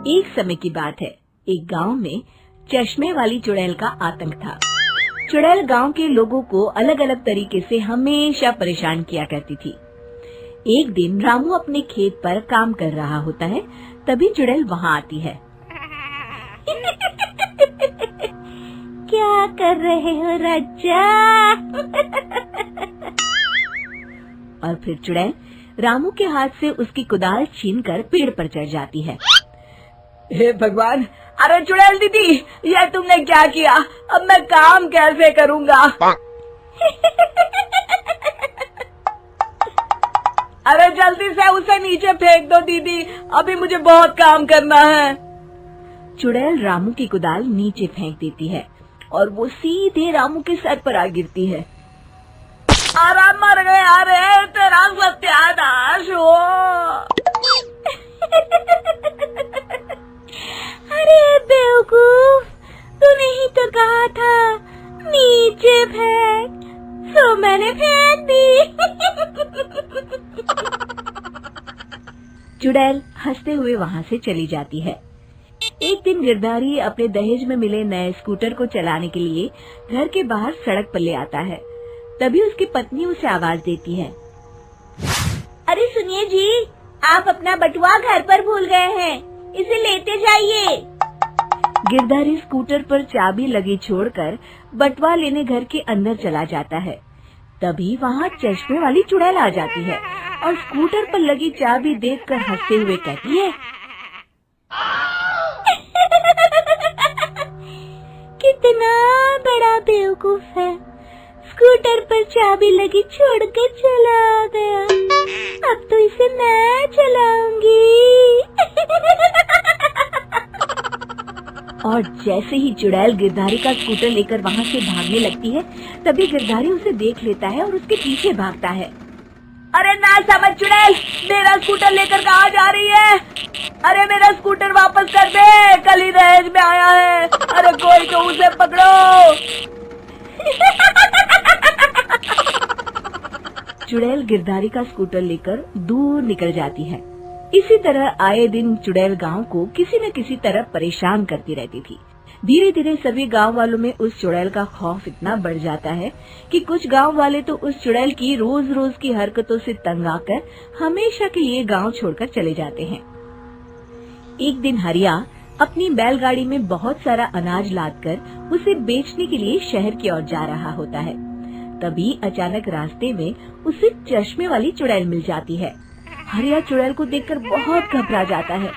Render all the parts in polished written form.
एक समय की बात है, एक गांव में चश्मे वाली चुड़ैल का आतंक था। चुड़ैल गांव के लोगों को अलग अलग तरीके से हमेशा परेशान किया करती थी। एक दिन रामू अपने खेत पर काम कर रहा होता है, तभी चुड़ैल वहाँ आती है। क्या कर रहे हो राजा? और फिर चुड़ैल रामू के हाथ से उसकी कुदाल छीनकर पेड़ पर चढ़ जाती है। हे भगवान, अरे चुड़ैल दीदी, यह तुमने क्या किया? अब मैं काम कैसे करूँगा? अरे जल्दी से उसे नीचे फेंक दो दीदी, अभी मुझे बहुत काम करना है। चुड़ैल रामू की कुदाल नीचे फेंक देती है और वो सीधे रामू के सर पर आ गिरती है। अरे मर गया रे, तेरा सत्यानाश हो। अरे बेवकूफ, तूने ही तो कहा था नीचे फेंक, तो मैंने फेंक दी। चुड़ैल हंसते हुए वहाँ से चली जाती है। एक दिन गिरधारी अपने दहेज में मिले नए स्कूटर को चलाने के लिए घर के बाहर सड़क पर ले आता है। तभी उसकी पत्नी उसे आवाज देती है। अरे सुनिए जी, आप अपना बटुआ घर पर भूल गए हैं, इसे लेते जाइए। गिरधारी स्कूटर पर चाबी लगी छोड़कर बटुआ लेने घर के अंदर चला जाता है। तभी वहाँ चश्मे वाली चुड़ैल आ जाती है और स्कूटर पर लगी चाबी देखकर हंसते हुए कहती है, कितना बड़ा बेवकूफ है, स्कूटर पर चाबी लगी छोड़कर चला गया। अब तो इसे मैं चलाऊंगी। और जैसे ही चुड़ैल गिरधारी का स्कूटर लेकर वहाँ से भागने लगती है, तभी गिरधारी उसे देख लेता है और उसके पीछे भागता है। अरे ना समझ चुड़ैल, मेरा स्कूटर लेकर कहाँ जा रही है? अरे मेरा स्कूटर वापस कर दे, कल ही दहेज में आया है। अरे कोई तो उसे पकड़ो। चुड़ैल गिरधारी का स्कूटर लेकर दूर निकल जाती है। इसी तरह आए दिन चुड़ैल गांव को किसी न किसी तरह परेशान करती रहती थी। धीरे धीरे सभी गांव वालों में उस चुड़ैल का खौफ इतना बढ़ जाता है कि कुछ गांव वाले तो उस चुड़ैल की रोज रोज की हरकतों से तंग आकर हमेशा के लिए गांव छोड़कर चले जाते हैं। एक दिन हरिया अपनी बैलगाड़ी में बहुत सारा अनाज लादकर उसे बेचने के लिए शहर की ओर जा रहा होता है। तभी अचानक रास्ते में उसे चश्मे वाली चुड़ैल मिल जाती है। हरिया चुड़ैल को देखकर बहुत घबरा जाता है।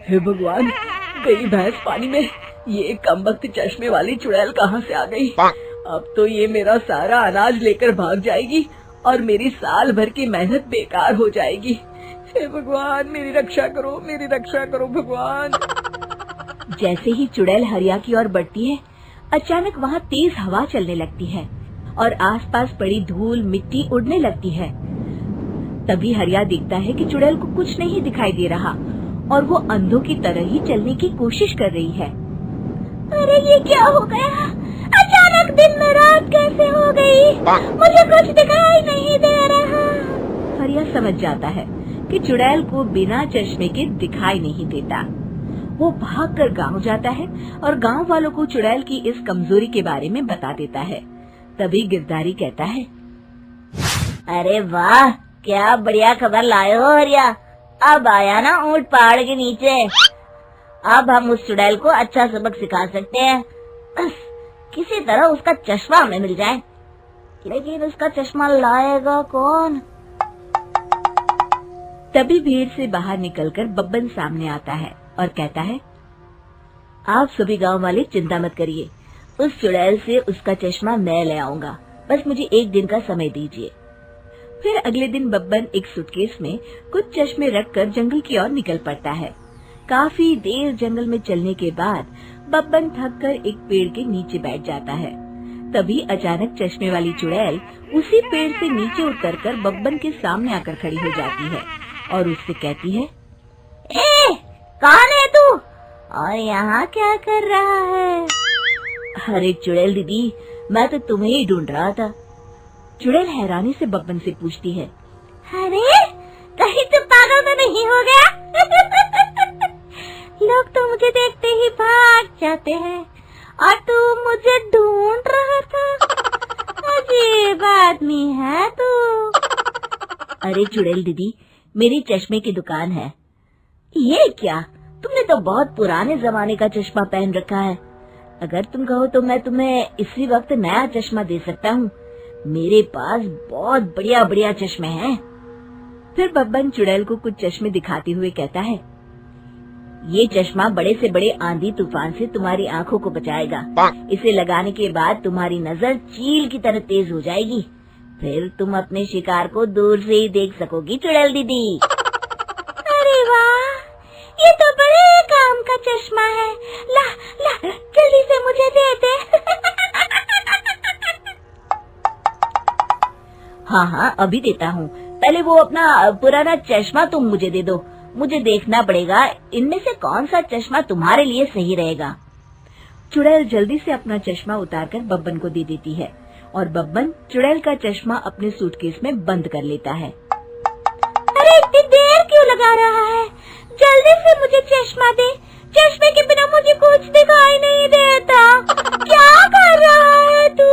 हे भगवान, गई भैंस पानी में, ये कमबख्त चश्मे वाली चुड़ैल कहाँ से आ गई? अब तो ये मेरा सारा अनाज लेकर भाग जाएगी और मेरी साल भर की मेहनत बेकार हो जाएगी। हे भगवान, मेरी रक्षा करो भगवान। जैसे ही चुड़ैल हरिया की ओर बढ़ती है, अचानक वहाँ तेज हवा चलने लगती है और आसपास पड़ी धूल मिट्टी उड़ने लगती है। तभी हरिया देखता है कि चुड़ैल को कुछ नहीं दिखाई दे रहा और वो अंधों की तरह ही चलने की कोशिश कर रही है। अरे ये क्या हो गया? अचानक दिन में रात कैसे हो गई? मुझे कुछ दिखाई नहीं दे रहा। हरिया समझ जाता है कि चुड़ैल को बिना चश्मे के दिखाई नहीं देता। वो भागकर गांव जाता है और गांव वालों को चुड़ैल की इस कमजोरी के बारे में बता देता है। तभी गिरधारी कहता है, अरे वाह, क्या बढ़िया खबर लाए हो हरिया। अब आया ना ऊंट पहाड़ के नीचे। अब हम उस चुड़ैल को अच्छा सबक सिखा सकते हैं। बस किसी तरह उसका चश्मा हमें मिल जाए। लेकिन उसका चश्मा लाएगा कौन? तभी भीड़ से बाहर निकलकर बब्बन सामने आता है और कहता है, आप सभी गांव वाले चिंता मत करिए, उस चुड़ैल से उसका चश्मा मैं ले आऊंगा। बस मुझे एक दिन का समय दीजिए। फिर अगले दिन बब्बन एक सूटकेस में कुछ चश्मे रखकर जंगल की ओर निकल पड़ता है। काफी देर जंगल में चलने के बाद बब्बन थककर एक पेड़ के नीचे बैठ जाता है। तभी अचानक चश्मे वाली चुड़ैल उसी पेड़ से नीचे उतरकर बब्बन के सामने आकर खड़ी हो जाती है और उससे कहती है, ए, कौन है तू और यहाँ क्या कर रहा है? अरे चुड़ैल दीदी, मैं तो तुम्हें ही ढूंढ रहा था। चुड़ैल हैरानी से बब्बन से पूछती है, अरे कहीं तो पागल तो नहीं हो गया? जाते हैं और तू मुझे ढूंढ रहा था। अजीब आदमी है तू। अरे चुड़ैल दीदी, मेरी चश्मे की दुकान है। ये क्या, तुमने तो बहुत पुराने जमाने का चश्मा पहन रखा है। अगर तुम कहो तो मैं तुम्हें इसी वक्त नया चश्मा दे सकता हूँ। मेरे पास बहुत बढ़िया बढ़िया चश्मे हैं। फिर बब्बन चुड़ैल को कुछ चश्मे दिखाते हुए कहता है, ये चश्मा बड़े से बड़े आंधी तूफान से तुम्हारी आंखों को बचाएगा। इसे लगाने के बाद तुम्हारी नजर चील की तरह तेज हो जाएगी। फिर तुम अपने शिकार को दूर से ही देख सकोगी चुड़ैल दीदी। अरे वाह, ये तो बड़े काम का चश्मा है। ला ला, जल्दी से मुझे दे दे। हाँ हाँ, अभी देता हूँ। पहले वो अपना पुराना चश्मा तुम मुझे दे दो। मुझे देखना पड़ेगा इनमें से कौन सा चश्मा तुम्हारे लिए सही रहेगा। चुड़ैल जल्दी से अपना चश्मा उतारकर बब्बन को दे देती है और बब्बन चुड़ैल का चश्मा अपने सूटकेस में बंद कर लेता है। अरे इतनी देर क्यों लगा रहा है? जल्दी से मुझे चश्मा दे। चश्मे के बिना मुझे कुछ दिखाई नहीं देता। क्या कर रहा है तू?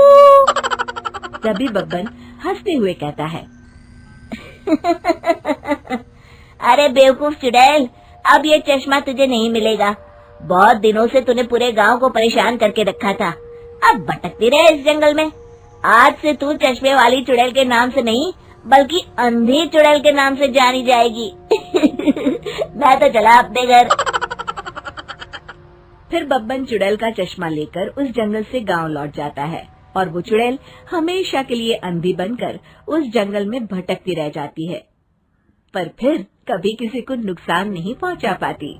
तभी बब्बन हंसते हुए कहता है, अरे बेवकूफ चुड़ैल, अब ये चश्मा तुझे नहीं मिलेगा। बहुत दिनों से तूने पूरे गांव को परेशान करके रखा था। अब भटकती रहे इस जंगल में। आज से तू चश्मे वाली चुड़ैल के नाम से नहीं, बल्कि अंधी चुड़ैल के नाम से जानी जाएगी। मैं तो चला अपने घर। फिर बब्बन चुड़ैल का चश्मा लेकर उस जंगल से गांव लौट जाता है और वो चुड़ैल हमेशा के लिए अंधी बनकर उस जंगल में भटकती रह जाती है, पर फिर कभी किसी को नुकसान नहीं पहुंचा पाती।